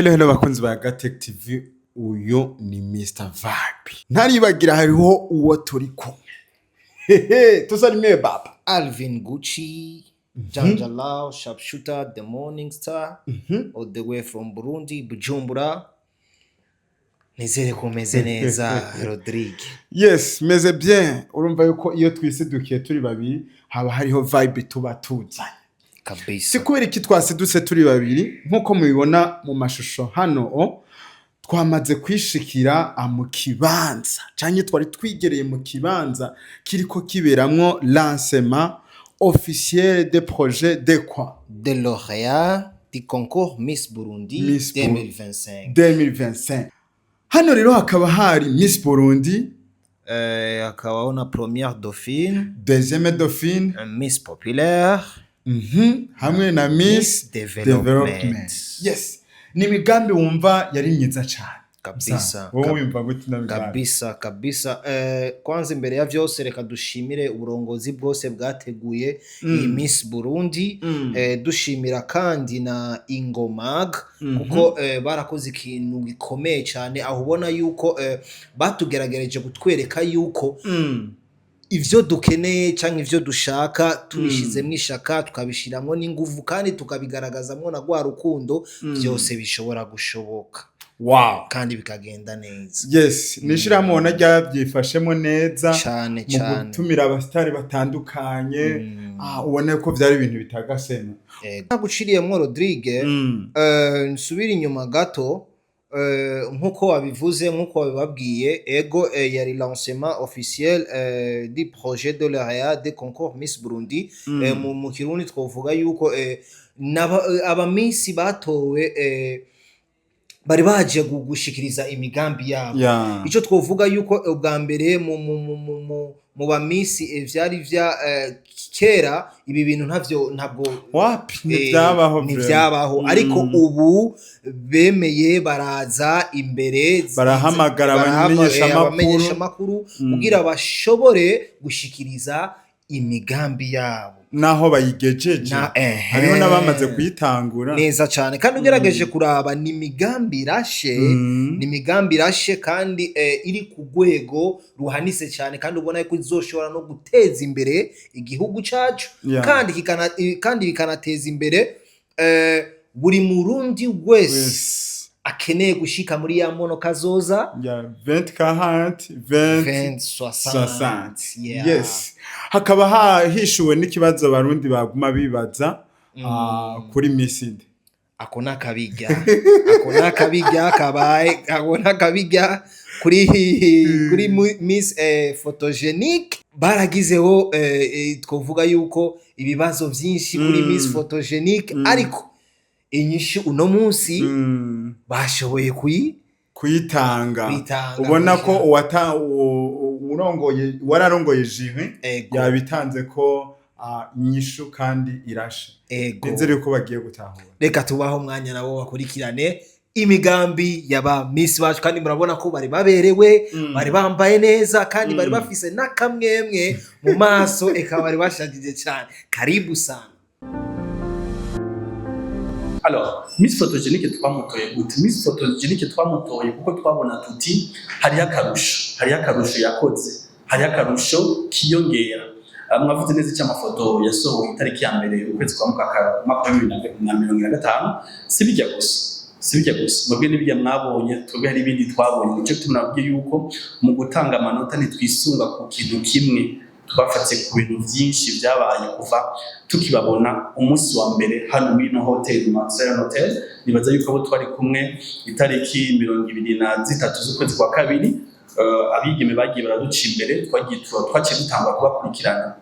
Hello bakunzi ba Gatech TV, uyu ni Mr Vibe. Ntaribagira hariho uwo turi kumwe. Tusalimie baba. Alvin Gucci, Janjalao, Sharpshooter, the Morning Star, all the way from Burundi, Bujumbura. Nizere ko meze neza Rodrigue. Yes, meze bien. Urumva yuko iyo twisidukiye turi babiri haba hariho vibe tuba tuzanye. Kabisa. Sikubera iki twasidutse turi babiri nkuko mubibona mu mashusho hano twamaze kwishikira mu kibanza canke twari twigereye mu kibanza kiriko kiberamwo lancement officiel des projets de quoi de lauréat du concours Miss Burundi 2025. Hano rero hakaba hari Miss Burundi, hakabaho na première dauphine, deuxième dauphine, Miss populaire, hamwe na Miss Development. Yes, ni migambi wumva yari myiza cyane kabisa. Wowe wumva gute na migambi? Kabisa. Kwanza imbere ya vyose reka dushimire uburongozi bwose bwateguye iyi Miss Burundi, dushimira kandi na Ingomag kuko barakoze ikintu gikomeye cyane, aho ubona yuko batugeragereje gutwereka yuko ivyo dukeneye canke ivyo dushaka tubishizemo ishaka tukabishiramo n'inguvu kandi tukabigaragazamwo na gwa rukundo byose bishobora gushoboka. Wow, kandi bikagenda neza. Yes, nishiramo na ryabyifashemo neza cyane mu gutumira abastari batandukanye. Ubone ko byari ibintu bitagasena. Naguciriyemo Rodrigue, nsubira inyuma gato. Nkuko wabivuze, nkuko wabibabwiye, ego yari lancement officiel du projet de lauréat des concours Miss Burundi. Mu Kirundi twovuga yuko aba Miss batowe bari baje gushikiriza imigambi yabo. Ico twovuga yuko ubwa mbere mu ba Miss vyari vya kera ibi bintu ntabwo wapi nivyabaho, ariko ubu bemeye baraza imbere, barahamagara abamenyesha makuru kugira bashobore gushikiriza imigambi yabo naho bayigejeje. Hariho n'abamaze kuyitangura neza cyane, kandi ugerageje kuraba ni imigambi irashe kandi iri ku rwego ruhanise cyane, kandi ubona ko izoshobora no guteza imbere igihugu cyacu, kandi bikanateza imbere buri murundi wese akeneye gushika muri ya mono kazoza 2040 Yes, hakaba hishuwe n'ikibazo abarundi baguma bibaza kuri Miss Inde. Akona kabijya kuri Miss photogenique. Baragizeho twovuga yuko ibibazo byinshi kuri Miss photogenique, ariko inyishu uno munsi bashoboye kuyitanga. Ubona ko wararongoye jiwe yabitanze ko inyishu kandi irashe. Nizere ko bagiye gutahura. Reka tubaho umwanya nabo bakurikirane imigambi yaba Miss bacu, kandi murabona ko bari baberewe, bari bambaye neza, kandi bari bafise nakamwemwe mu maso, eka bari bashagije cyane. Karibu sana. Alors, Miss photogenique twamutoye gute? Miss photogenique twamutoye kuko twabona tuti hari akarusho yakoze, hari akarusho kiyongera. Mwavuze neza cyama foto yasohoye itariki ya mbere ukwezi kwa mwaka 2025. Sibijya gusa mwebwe n'ibijya mwabonye, twebwe hari ibindi twabonye. Nicyo tunabwiye yuko mu gutanga amanota ntitwisunga ku kintu kimwe, twafatse ku bintu byinshi byabaye kuva tukibabona umunsi wa mbere hano muri hotel Marcel Hotel. Nibaza yuko abo twari kumwe itariki 23 z'ukwezi kwa kabiri, abigeme bagiye baraduca imbere, twaciye dutangwa kubakurikirana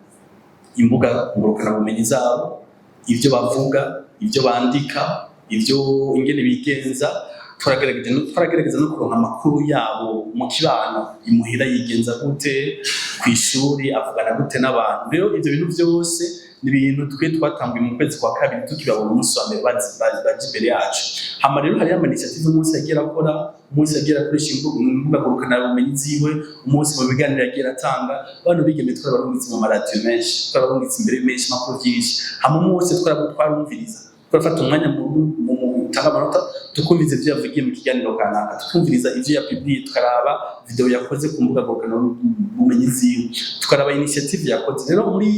imbuga ngurukana bumenyi zabo, ivyo bavuga, ivyo bandika, ivyo ingene bigenza. Twaragerageza no kuronka amakuru yabo mu kibano, imuhira yigenza gute, kwishuri avugana gute n'abantu. Rero ivyo bintu byose ni ibintu twatanguye mu kwezi kwa kabiri tukibabona umunsi wa mbere baje imbere yacu. Hama rero hari initiative umunsi yagiye akora, umunsi yagiye akoresha imbuga ngurukana bumenyi ziwe, umunsi mu biganiro yagiye atanga. Abantu bigeme twarabarungitse mu maradiyo menshi, twarabarungitse imbere menshi makuru byinshi. Hama umunsi twarumviriza, twafata umwanya mu dutanga amanota tukumviza ivyo yavugiye mu kiganiro kanaka tukumviriza ivyo yapubliye tukaraba video yakoze ku mbuga ngurukanabumenyi ziwe tukaraba initiative yakoze rero muri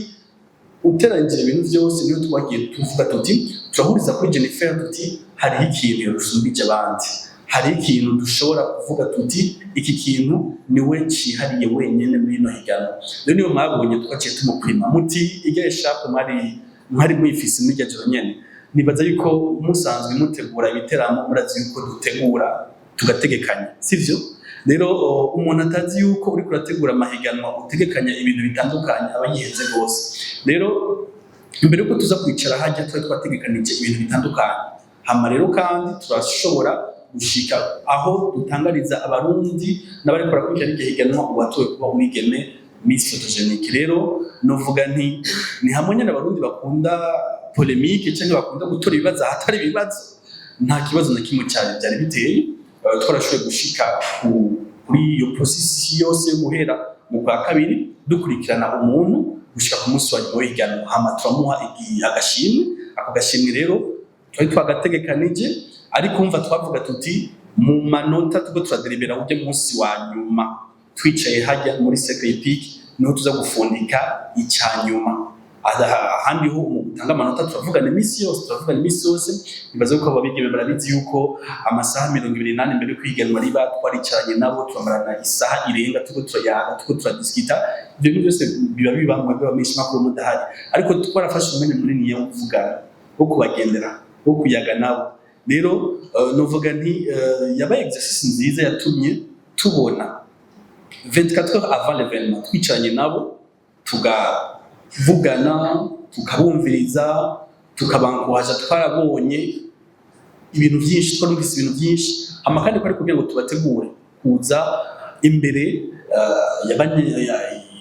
uteranyije ibintu byose niyo twagiye tuvuga tuti turahuriza kuri Jennifer tuti hari ikintu yorusumbije abandi hari ikintu dushobora kuvuga tuti iki kintu niwe cihariye wenyene muri no higano rero niyo mwabonye twaciye tumuprima muti igaye sharp mwari mwifise n'irya joro nyene nibaza yuko musanzwe mutegura ibiteramo murazi yuko dutegura tugategekanya sivyo rero umuntu atazi yuko uri kurategura amahiganwa utegekanya ibintu bitandukanye aba yihenze gose rero imbere yuko tuza kwicara hajya twategekanije ibintu bitandukanye hama rero kandi turashobora gushika aho dutangariza abarundi n'abari kurakurikira iryo higanwa ubatowe kuba umwigeme Miss Photogenique rero novuga ni hamwe nyene abarundi bakunda polemique cyangwa bakunda gutora ibibazo hatari ibibazo nta kibazo na kimwe cyane byari biteye twarashoboye gushika kuri iyo process yose yo guhera mu kwa kabiri dukurikirana umuntu gushika ku munsi wa nyuma w'higanwa hama turamuha agashimwe ako gashimwe rero twari twagategekanije ariko umva twavuga tuti mu manota tuko turadelibera uje munsi wa nyuma twicaye hajya muri secret niho tuza gufundika icyanyuma ahandi ho mu gutanga amanota turavugana imisi yose nibaza ko ababigeme barabizi yuko amasaha 28 mbere kwiganwa riba twaricaranye nabo turamarana isaha irenga tuko turadiskita ibyo byose biba mu mishi makuru mudahari ariko twarafashe umwanya munini yo kuvugana wo kubagendera wo kuyaga nabo rero novuga yabaye exercice nziza yatumye tubona 24 heures avant l'événement twicaranye nabo tugavugana tukabumviriza tukabankuhaja twarabonye ibintu byinshi twarumvise ibintu byinshi amakandi kwari kugira ngo tubategure kuza imbere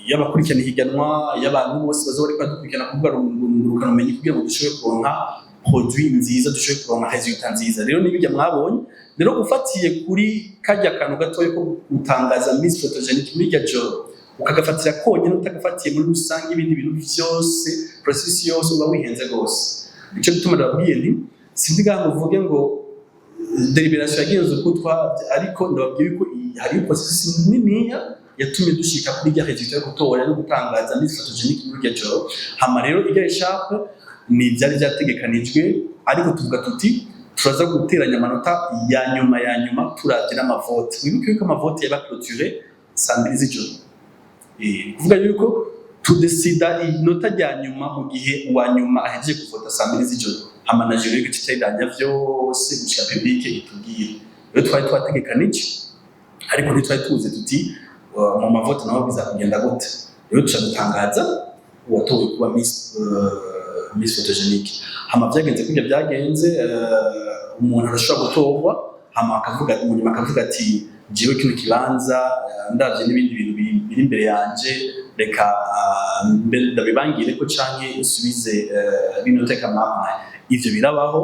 y'abakurikirana higanwa y'abantu bose bazobari kwadukurikirana kuvuga ngurukana umenye kugira ngo dushobore kuronka produit nziza dushobore kuronka resultat nziza rero nibijya mwabonye rero ufatiye kuri kajya kantu gatoye ko gutangaza Miss Photogenique muri joro ukagafatira konyine utagafatiye muri rusange ibindi bintu byose process yose uba wihenze gose icyo bituma ndabwiye nti sindiga ngo uvuge ngo deliberation yagenze kutwa ariko ndababwiye ko hari process niniya yatumye dushika kuri rya resultat yo gutora no gutangaza Miss Photogenique muri joro hama rero igaye sharp ni byari byategekanijwe ariko tuvuga tuti turaza guteranya amanota ya nyuma turagira amavote wibuke yuko amavote yaba clôturé saa 2 z'ijoro kuvuga yuko tudesida inota rya nyuma mu gihe uwa nyuma ahejeje kuvota saa 2 z'ijoro amanajero y'igitidanya byose gushika public itubwira rero twari twategekanije ariko ntitwari tuzi tuti mu mavote naho bizakugenda gute rero tuzatangaza uwatowe kuba Miss Photogenique hama byagenze kujya byagenze umuntu arashobora gutorwa hama akavuga ati jewe kino kibanza ndavye n'ibindi bintu biri imbere yanje reka ndabibangire ko canke usubize bino teka mama ivyo birabaho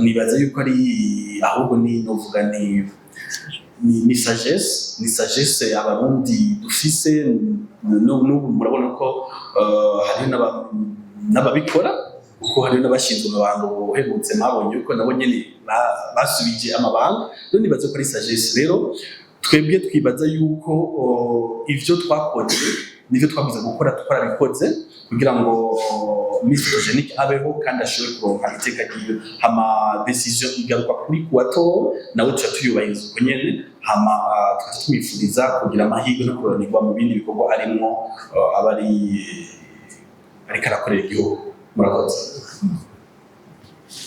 nibaza yuko ari ahubwo ni novuga ni sagesse abarundi dufise n'ubu murabona ko hari n'ababikora kuko hari n'abashinzwe amabanga bohebutse mwabonye uko nabo nyene basubije amabanga rero nibaza ko ari sagesse rero twebwe twibaza yuko ivyo twakoze nivyo twabiza gukora twarabikoze kugira ngo Miss Photogenique abeho kandi ashobore kuronka iteka ryiwe hama decision igaruka kuri kuwato nawe tuyubahiriza uko nyene hama twifuriza kugira amahirwe no kuronirwa mu bindi bikorwa arimwo abari karakorera igihugu murakoze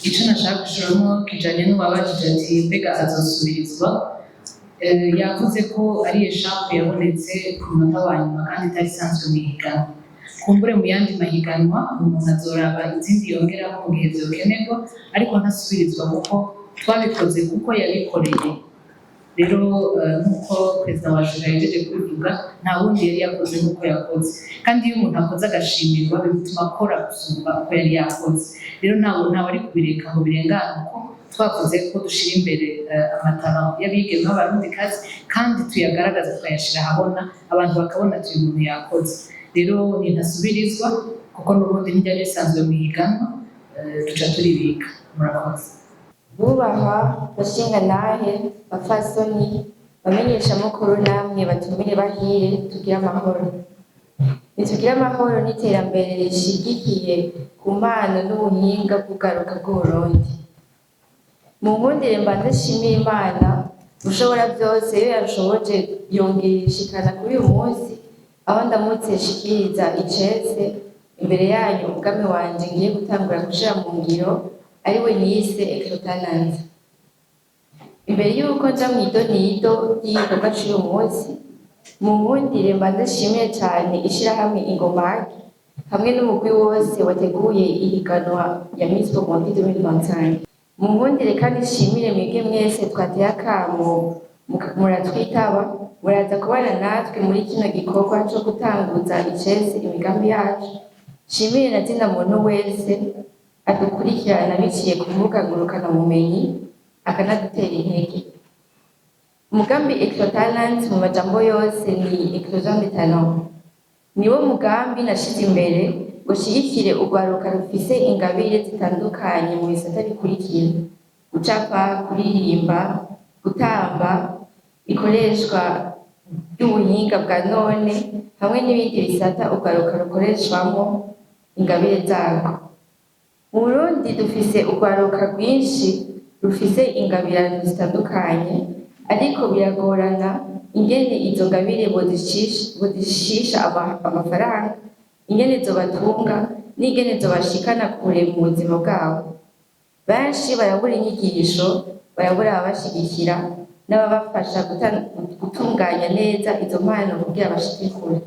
icyo nashaka gushiramo kijanye n'uwabajije ati mbega azosubirizwa yavuze ko ari eshatu yabonetse ku munota wa nyuma kandi itari isanzwe mu higanwa kumbure mu yandi mahiganwa umuntu azoraba izindi yongeraho mu gihe vyokenerwa ariko ntasubirizwa kuko twabikoze kuko yabikoreye rero nk'uko perezida wa jura yajeje kubivuga nta wundi yari yakoze nk'uko yakoze kandi iyo umuntu akoze agashimirwa bituma akora gusumba uko yari yakoze rero ntawe ari kubireka ngo birengane uko twakoze ko dushira imbere amatara y'abigeme b'abarundikazi kandi tuyagaragaza tukayashira ahabona abantu bakabona ati uyu muntu yakoze rero ntasubirizwa kuko n'ubundi ntibyari bisanzwe mu higanwa tuca turibika murakoze bubahwa bashingantahe bapfasoni bamenyeshamakuru namwe batumire bahire tugire amahoro. Nitugire amahoro n'iterambere rishigikiye ku mpano n'ubuhinga bw'ugaruka bw'Uburundi. Mu nkundire mbanze nshimire Imana ushobora byose iyo yashoboje yongera ishikana kuri uyu munsi aho ndamutse shikiriza icese imbere yanyu umugambi wanje ngiye gutangura gushira mu ngiro ariwe nise Eclotalent. Imbere y'uko nja mw'idonido ry'igikorwa c'uyu munsi, mu nkundire mbanze nshimire cane ishirahamwe Ingomake hamwe n'umugwi wose wateguye ihiganwa ya Miss Burundi 2025. Mu nkundire kandi nshimire mwebwe mwese twateye akamo muratwitaba muraza kubana natwe muri kino gikorwa co gutanguza icese imigambi yacu. Nshimire na zina muntu wese adukurikirana biciye ku mbuga ngurukanabumenyi akanadutera intege. Umugambi Eclotalent mu majambo yose ni Eclosion de Talent. Niwo mugambi nashize imbere ngo shigikire urwaruka rufise ingabire zitandukanye mu bisata bikurikira: gucapa, kuririmba, gutamba, ikoreshwa ry'ubuhinga bwa none hamwe n'ibindi bisata urwaruka rukoreshwamo ingabire zarwo. Mu Burundi dufise urwaruka rwinshi rufise ingabirano zitandukanye, ariko biragorana ingene izo ngabire bodishisha amafaranga, ingene zobatunga n'ingene zobashikana kure mu buzima bwabo. Benshi barabura inyigisho, barabura ababashigikira n'ababafasha gutunganya neza izo mpano kugira bashike kure.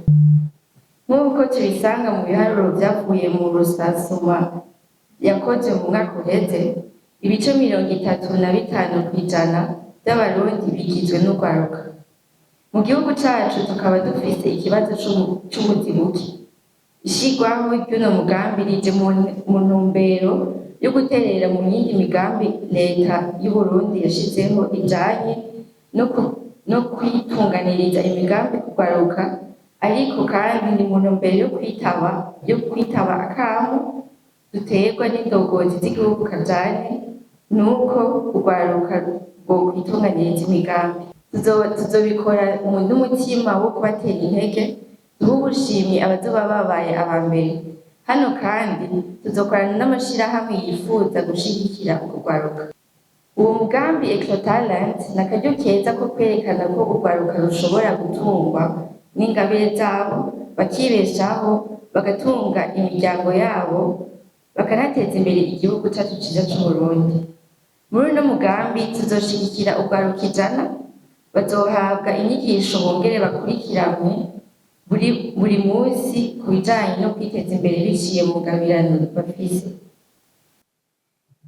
Nk'uko tubisanga mu biharuro vyavuye mu rusansuma yakozwe mu mwaka uheze, ibice 35% by'abarundi bigizwe n'urwaruka. Mu gihugu cacu tukaba dufise ikibazo c'ubuzi buke. Ishigwaho ry'uno mugambi rije mu ntumbero yo guterera mu yindi migambi leta y'Uburundi yashizeho ijanye no kwitunganiriza imigambi kugwaruka, ariko kandi ni mu ntumbero yo kwitaba akamo duterwa n'indongozi z'igihugu kajanye nuko urwaruka rwo kwitunganiriza imigambi. Tuzobikora n'umutima wo kubatera intege, duhe ubushimwe abazoba babaye aba mbere. Hano kandi tuzokorana n'amashirahamwe yifuza gushigikira urwaruka. Uwo mugambi Eclotalent ni akaryo keza ko kwerekana ko urwaruka rushobora gutungwa n'ingabire zabo, bakibeshaho, bagatunga imiryango yabo, bakanateza imbere igihugu cacu ciza c'Uburundi. Muri uno mugambi tuzoshigikira urwaruka 100 bazohabwa inyigisho bongere bakurikiranwe buri munsi ku bijanye no kwiteza imbere biciye mu ngabirano bafise.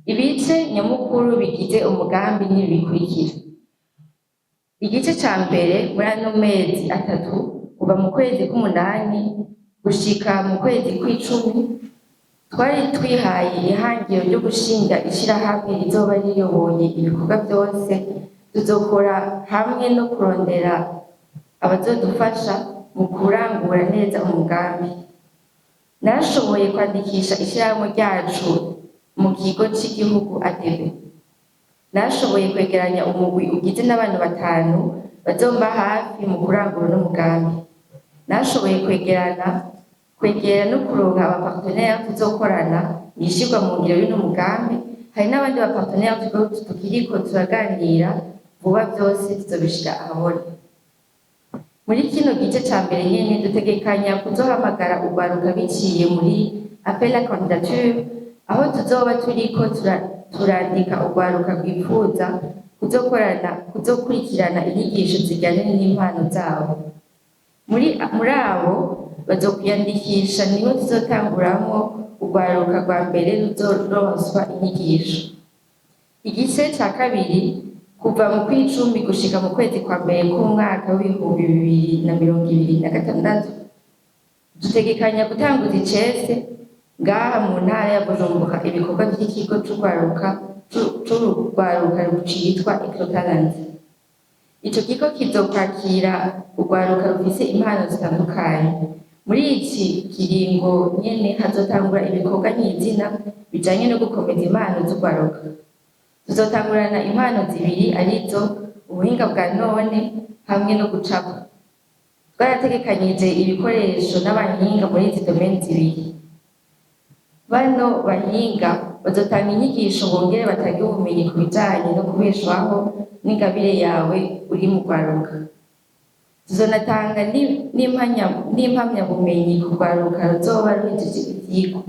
Ibice nyamukuru bigize umugambi n'ibi bikurikira: igice ca mbere muri ano mezi 3 kuva mu kwezi k'umunani gushika mu kwezi kw'icumi, twari twihaye ihangiro ryo gushinga ishirahamwe rizoba riyoboye ibikorwa byose. Tuzokora hamwe no kurondera abazodufasha mu kurangura neza umugambi. Narashoboye kwandikisha ishirahamwe ryacu mu kigo c'igihugu ADB. Narashoboye kwegeranya umugwi ugize n'abantu 5 bazomba hafi mu kurangura n'umugambi. Narashoboye kwegera no kuronka abapartenaire tuzokorana nishirwa mu ngiro y'uno mugambi. Hari n'abandi bapartenaire tukiriko turaganira, vuba byose tuzobishira ahabona. Muri kino gice ca mbere nyene dutegekanya kuzohamagara urwaruka biciye muri appel à candidature, aho tuzoba turiko turandika urwaruka rwifuza kuzokurikirana inyigisho zijyanye n'impano zabo. Muri abo bazokwiyandikisha niho tuzotanguramwo urwaruka rwa mbere ruzoronswa inyigisho. Igice ca kabiri kuva mu kw'icumi gushika mu kwezi kwa mbere k'umwaka w'2026 dutegekanya gutanguza icese ngaha mu ntara ya Bujumbura ibikorwa vy'ikigo c'urwaruka citwa Eclotalent. Ico kigo kizokwakira urwaruka rufise impano zitandukanye. Muri iki kiringo nyene hazotangura ibikorwa nyizina bijanye no gukomeza impano z'urwaruka. Tuzotangurana impano zibiri arizo ubuhinga bwa none hamwe no gucapa. Twarategekanyije ibikoresho n'abahinga muri izi domaine zibiri. Bano bahinga bazotanga inyigisho bongere batange ubumenyi ku bijanye no kubeshwaho n'ingabire yawe uri mu rwaruka. Tuzonatanga n'impamyabumenyi ku rwaruka ruzoba ruhejeje ivyigwa.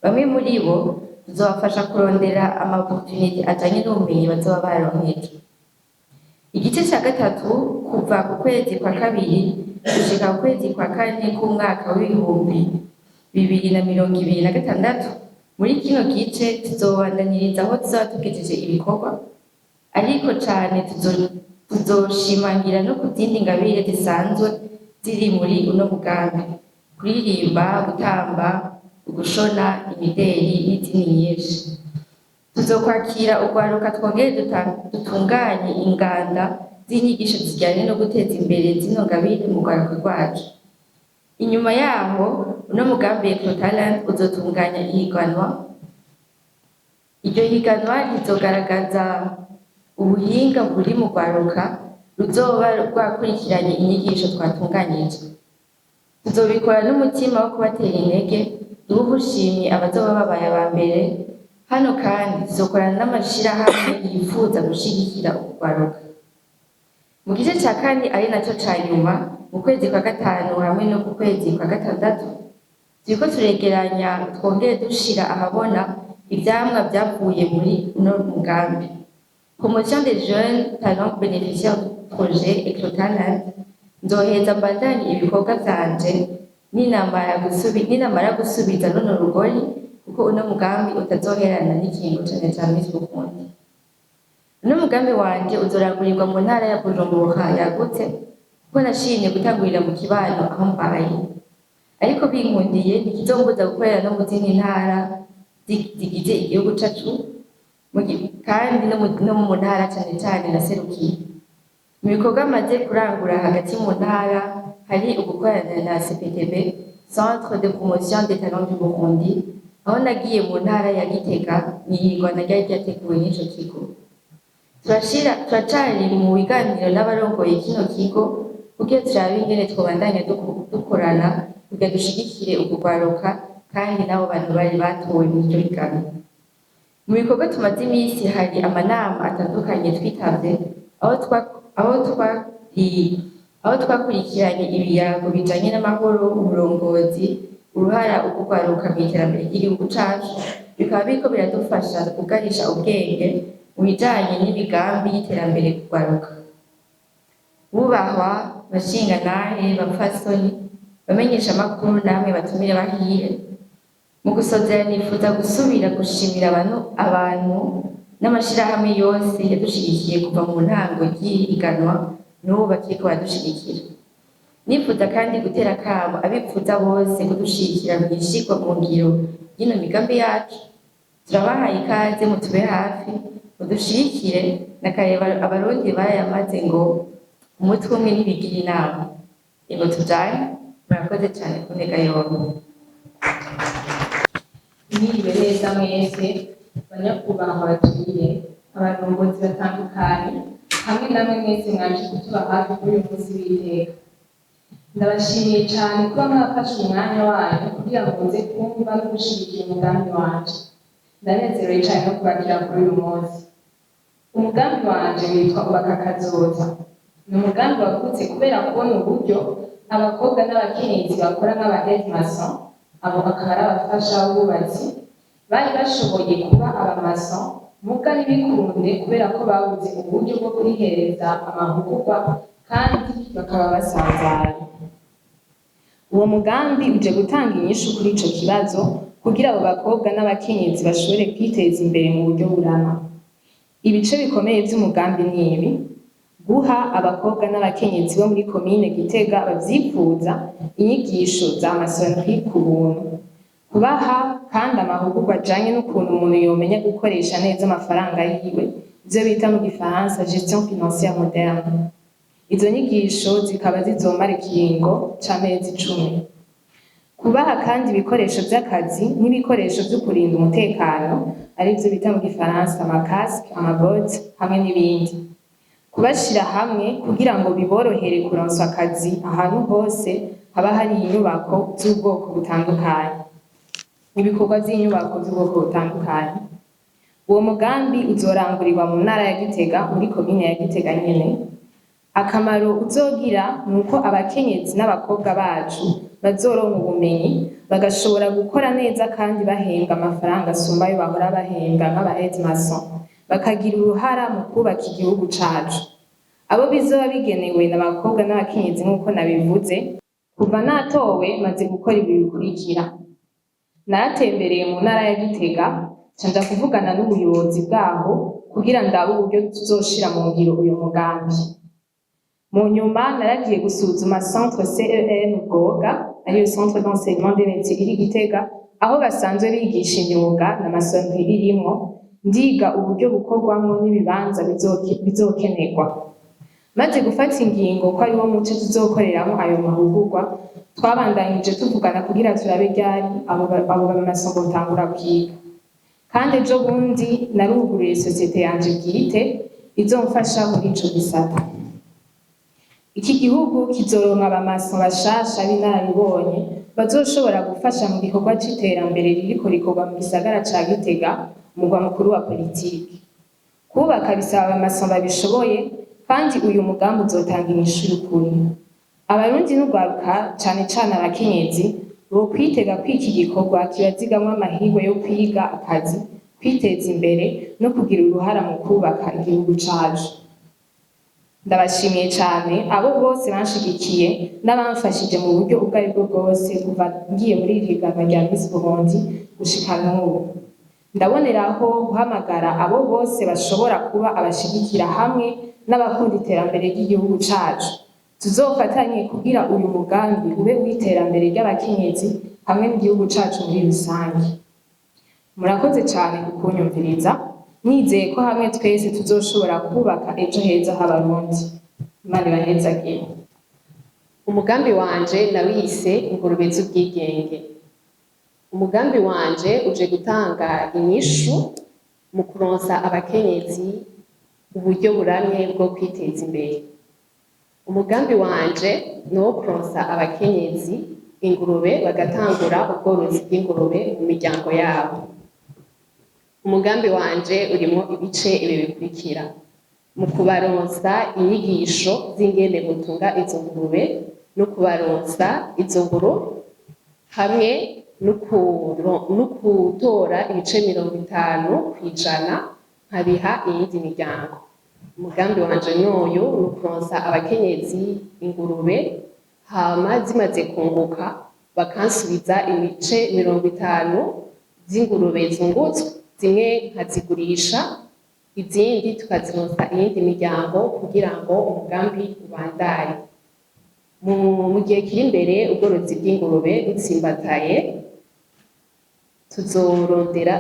Bamwe muri bo tuzobafasha kurondera ama-opportunité ajanye n'ubumenyi bazoba baronkeje. Igice ca gatatu kuva ku kwezi kwa kabiri gushika ku kwezi kwa kane k'umwaka w'2026, muri kino gice tuzobandaniriza aho tuzaba tugejeje ibikorwa, ariko cane tuzoshimangira no ku zindi ngabire zisanzwe ziri muri uno mugambi: kuririmba, gutamba, gushona, imideri n'izindi nyinshi. Tuzokwakira urwaruka twongere dutunganye inganda z'inyigisho zijyanye no guteza imbere zino ngabire mu rwaruka rwacu. Inyuma yaho uno mugambi Ecotalent uzotunganya ihiganwa. Iryo higanwa rizogaragaza ubuhinga buri mu rwaruka ruzoba rwakurikiranye inyigisho twatunganyije. Tuzobikora n'umutima wo kubatera intege, duhe ubushimwe abazoba babaye aba mbere. Hano kandi tuzokorana n'amashirahamwe yifuza gushigikira urwaruka. Mu gice ca kane ari naco ca nyuma, mu kwezi kwa gatanu hamwe no ku kwezi kwa gatandatu, turiko turegeranya twongere dushira ahabona ivyamwa vyavuye muri uno mugambi. Promotion des jeunes talents bénéficiaires du projet Ecotalent. Nzoheza mbandanye ibikorwa vyanje ninamara gusubiza runo rugori, kuko uno mugambi utazoherana n'ikintu cane ca Miss Burundi. Uno mugambi wanje uzorangurirwa mu ntara ya Bujumbura yagutse, kuko nashimye gutangurira mu kibano aho mbaye. Ariko binkundiye ntikizombuza gukorera no mu zindi ntara zigize igihugu cacu, kandi no mu ntara cane cane naserukiye. Mu bikorwa maze kurangura hagati mu ntara hari ugukorana na CPTB, Centre de Promotion des Talents du Burundi, aho nagiye mu ntara ya Gitega n'ihigwa ryari ryateguwe n'ico kigo. Turacari mu biganiro n'abarongoye kino kigo kugira turabe ingene twobandanya dukorana kugira dushigikire urwaruka kandi n'abo bantu bari batowe mu iryo higanwa. Mu bikorwa tumaze imisi hari amanama atandukanye twitavye, aho twakurikiranye ibiyago bijanye n'amahoro, uburongozi, uruhara urwaruka mw'iterambere ry'igihugu cacu. Bikaba biriko biradufasha kugarisha ubwenge mu bijanye n'imigambi y'iterambere kurwaruka. Bubahwa bashingantahe, bapfasoni, bamenyesha amakuru namwe batumire bahire, mu gusozera nifuza gusubira gushimira abantu n'amashirahamwe yose yadushigikiye kuva mu ntango ry'ihiganwa n'ubu bakiriko badushigikira. Nifuza kandi gutera akamo abipfuza bose kudushigikira mw'ishirwa mu ngiro y'ino migambi yacu. Turabahaye ikaze, mutube hafi, mudushigikire, nakareba abarundi barayamaze ngo umutwe umwe ntibigira inama. Yego tujane, murakoze cane kuntega yompi. Mwiriwe neza mwese, banyakubahwa batumiye, abarongozi batandukanye, hamwe namwe mwese mwaje kutuba hafi kuri uyu munsi w'iteka. Ndabashimiye cane kuba mwafashe umwanya wanyu kugira ngo muze kumva no gushigikira umugambi wanje. Ndanezerewe cane no kubakira kuri uyu munsi. Umugambi wanje witwa Ubaka Kazoza. Ni umugambi wavutse kubera kubona uburyo abakobwa n'abakenyezi bakora nk'aba-headmason, abo bakaba ari abafasha b'ububatsi, bari bashoboye kuba abamason muga ntibikunde kubera ko babuze uburyo bwo kwihereza amahugurwa kandi bakaba basanzaye. Uwo mugambi uje gutanga inyishu kuri ico kibazo kugira abo bakobwa n'abakenyezi bashobore kwiteza imbere mu buryo burama. Ibice bikomeye vy'umugambi nibi: guha abakobwa n'abakenyezi bo muri komine Gitega bavyifuza inyigisho za masonnerie ku buntu, kubaha kandi amahugurwa ajanye n'ukuntu umuntu yomenya gukoresha neza amafaranga yiwe, ivyo bita mu gifaransa gestion financière moderne. Izo nyigisho zikaba zizomara ikiringo c'amezi 10. kubaha kandi ibikoresho by'akazi n'ibikoresho byo kurinda umutekano aribyo bita mu gifaransa amakasike, amaboti hamwe n'ibindi. Kubashyira hamwe kugira ngo biborohere kuronswa akazi ahantu hose haba hari inyubako z'ubwoko butandukanye, ibikorwa by'inyubako z'ubwoko butandukanye. Uwo mugambi uzorangurirwa mu ntara ya Gitega muri komine ya Gitega nyene. Akamaro uzogira ni uko abakenyezi n'abakobwa bacu bazoronka ubumenyi bagashobora gukora neza kandi bahembwa amafaranga asumba ayo bahora bahembwa nk'aba aide-maçon, bakagira uruhara mu kubaka igihugu cacu. Abo bizoba bigenewe n'abakobwa n'abakenyezi nk'uko nabivuze. Kuva natowe maze gukora ibi bikurikira: naratembereye mu ntara ya Gitega canja kuvugana n'ubuyobozi bwaho kugira ndabe uburyo tuzoshira mu ngiro uyu mugambi. Mu nyuma naragiye gusuzuma centre CEM Bwoga, ariyo centre d'enseignement des métiers iri Gitega, aho basanzwe bigisha imyuga n'amasomero irimwo, ndiga uburyo bukorwamwo n'ibibanza bizokenerwa. Maze gufata ingingo ko ariwo muce tuzokoreramo ayo mahugurwa, twabandanyije tuvugana kugira turabe ryari abo bamaso gutangura kwiga. Kandi ejo bundi naruguriye sosiyete yanje bwite izomfasha muri ico gisata. Iki gihugu kizoronka abamaso bashasha b'inararibonye bazoshobora gufasha mu gikorwa c'iterambere ririko rikorwa mu gisagara ca Gitega, umugwa mukuru wa politiki. Kubaka bisaba abamaso babishoboye, kandi uyu mugambi uzotanga inyishu y'ukuri. Abarundi n'urwaruka cane cane abakenyezi bo kwitega ko iki gikorwa kibazigamwo amahirwe yo kwiga akazi, kwiteza imbere no kugira uruhara mu kubaka igihugu cacu. Ndabashimiye cane abo bose banshigikiye n'abamfashije mu buryo ubwo aribwo bwose kuva ngiye muri iri higanwa rya Miss Burundi gushika n'ubu. Ndaboneraho guhamagara abo bose bashobora kuba abashigikira hamwe n'abakunda iterambere ry'igihugu cacu. Tuzofatanye kugira uyu mugambi ube w'iterambere ry'abakenyezi hamwe n'igihugu cacu muri rusange. Murakoze cane kukunyumviriza, nizeye ko hamwe twese tuzoshobora kubaka ejo heza h'Abarundi. Imana ibahezagire. Umugambi wanje nawise ingurube z'ubwigenge. Umugambi wanje uje gutanga inyishu mu kuronsa abakenyezi uburyo buramye bwo kwiteza imbere. Umugambi wanje ni uwo kuronsa abakenyezi ingurube bagatangura ubworozi bw'ingurube mu miryango yabo. Umugambi wanje urimo ibice ibi bikurikira: mu kubaronsa inyigisho z'ingene gutunga izo ngurube no kubaronsa izo ngurube hamwe no kutora ibice 50% nkabiha iyindi miryango. Umugambi wanje n'uyu ni ukuronsa abakenyezi ingurube, hama zimaze kunguka bakansubiza ibice 50 z'ingurube zungutswe, zimwe nkazigurisha, izindi tukazironsa iyindi miryango kugira ngo umugambi ubandanye. Mu gihe kiri imbere ubworozi bw'ingurube butsimbataye,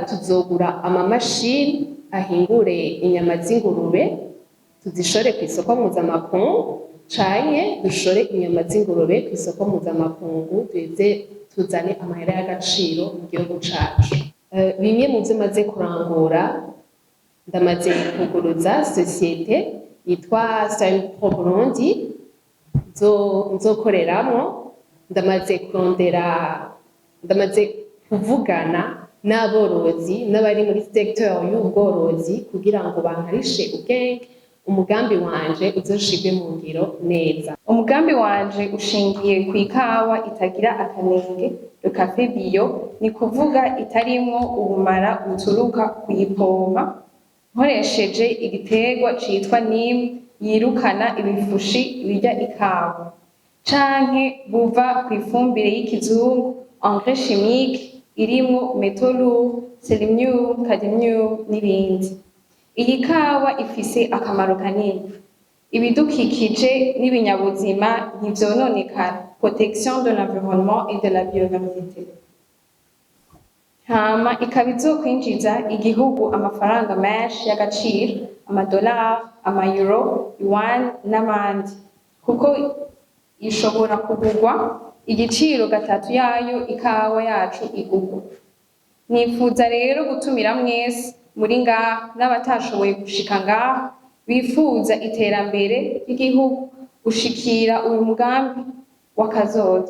tuzogura amamashini ahingure inyama z'ingurube tuzishore ku isoko mpuzamakungu, canke dushore inyama z'ingurube ku isoko mpuzamakungu tuzane amahera y'agaciro mu gihugu cacu. Bimwe mu vyo maze kurangura, ndamaze kuguruza sosiyete yitwa Pro Burundi nzokoreramwo. Ndamaze kuvugana n'aborozi n'abari muri secteur y'ubworozi kugira ngo bankarishe ubwenge umugambi wanje uzoshirwe mu ngiro neza. Umugambi wanje ushingiye ku ikawa itagira akanenge, le café bio, ni kuvuga itarimwo ubumara buturuka kuyipompa, nkoresheje igiterwa citwa Neem yirukana ibifushi birya ikawa, canke buva kw'ifumbire y'ikizungu engrais chimique irimwo métaux lourds, sélénium, cadmium n'ibindi. Iyi kawa ifise akamaro kanini: ibidukikije n'ibinyabuzima ntivyononekara, protection de l'environnement et de la biodiversité. Hama ikaba izokwinjiza igihugu amafaranga menshi y'agaciro, amadolari, amayero, yuan n'amandi, kuko ishobora kugurwa igiciro gatatu yayo ikawa yacu igurwa. Nifuza rero gutumira mwese muri ngaha n'abatashoboye gushika ngaha bifuza iterambere ry'igihugu gushikira uyu mugambi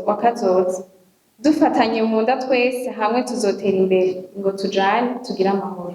wakazoza. Dufatanye mu nda twese hamwe tuzotera imbere ngo tujane tugire amahoro.